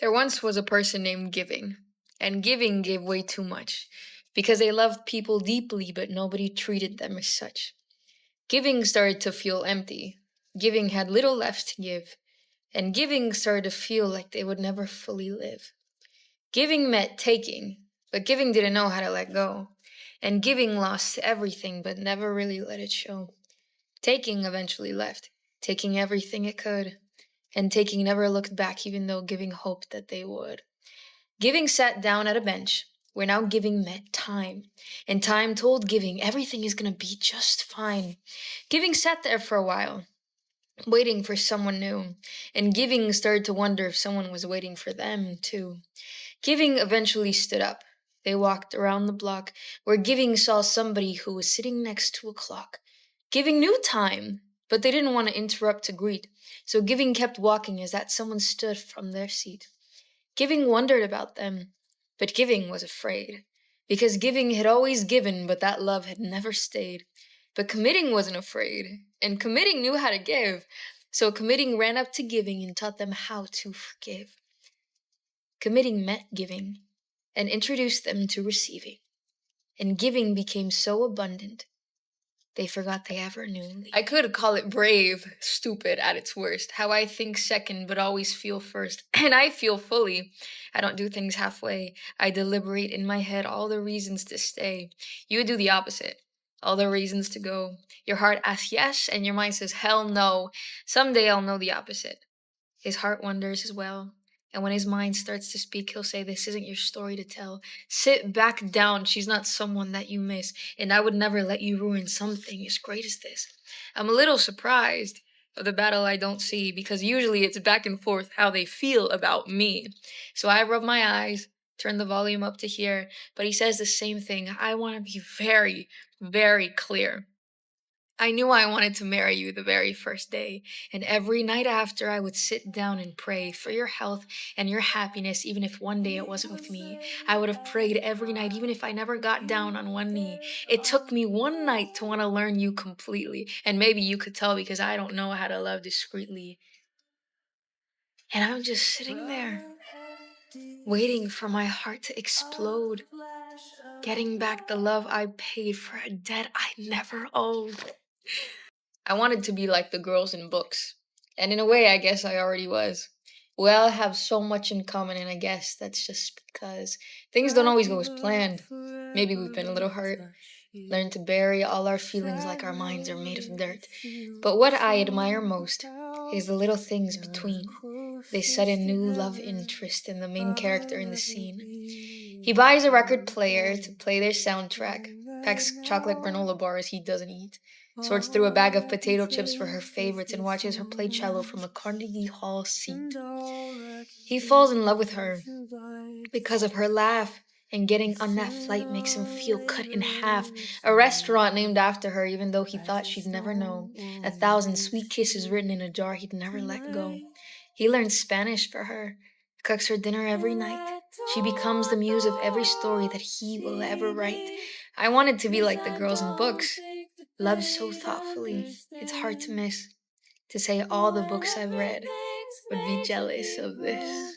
There once was a person named Giving, and Giving gave way too much because they loved people deeply, but nobody treated them as such. Giving started to feel empty. Giving had little left to give, and Giving started to feel like they would never fully live. Giving meant taking, but Giving didn't know how to let go. And Giving lost everything, but never really let it show. Taking eventually left, taking everything it could, and Taking never looked back, even though Giving hoped that they would. Giving sat down at a bench where now Giving met Time, and Time told Giving everything is gonna be just fine. Giving sat there for a while, waiting for someone new, and Giving started to wonder if someone was waiting for them too. Giving eventually stood up. They walked around the block where Giving saw somebody who was sitting next to a clock. Giving knew Time, but they didn't want to interrupt to greet, so Giving kept walking as that someone stood from their seat. Giving wondered about them, but Giving was afraid, because Giving had always given, but that love had never stayed. But Committing wasn't afraid, and Committing knew how to give, so Committing ran up to Giving and taught them how to forgive. Committing met Giving and introduced them to receiving, and Giving became so abundant they forgot they ever knew. I could call it brave, stupid at its worst. How I think second but always feel first. And I feel fully. I don't do things halfway. I deliberate in my head all the reasons to stay. You do the opposite. All the reasons to go. Your heart asks yes, and your mind says hell no. Someday I'll know the opposite. His heart wonders as well. And when his mind starts to speak, he'll say, this isn't your story to tell. Sit back down. She's not someone that you miss. And I would never let you ruin something as great as this. I'm a little surprised of the battle I don't see, because usually it's back and forth how they feel about me. So I rub my eyes, turn the volume up to hear, but he says the same thing. I want to be very, very clear. I knew I wanted to marry you the very first day, and every night after I would sit down and pray for your health and your happiness, even if one day it wasn't with me. I would have prayed every night, even if I never got down on one knee. It took me one night to want to learn you completely, and maybe you could tell because I don't know how to love discreetly. And I'm just sitting there, waiting for my heart to explode, getting back the love I paid for a debt I never owed. I wanted to be like the girls in books. And in a way, I guess I already was. We all have so much in common, and I guess that's just because things don't always go as planned. Maybe we've been a little hurt, learned to bury all our feelings like our minds are made of dirt. But what I admire most is the little things between. They sudden new love interest in the main character in the scene. He buys a record player to play their soundtrack, packs chocolate granola bars he doesn't eat, sorts through a bag of potato chips for her favorites, and watches her play cello from a Carnegie Hall seat. He falls in love with her because of her laugh, and getting on that flight makes him feel cut in half. A restaurant named after her, even though he thought she'd never know. 1,000 sweet kisses written in a jar he'd never let go. He learns Spanish for her, cooks her dinner every night. She becomes the muse of every story that he will ever write. I wanted to be like the girls in books, loved so thoughtfully. It's hard to miss. To say all the books I've read would be jealous of this.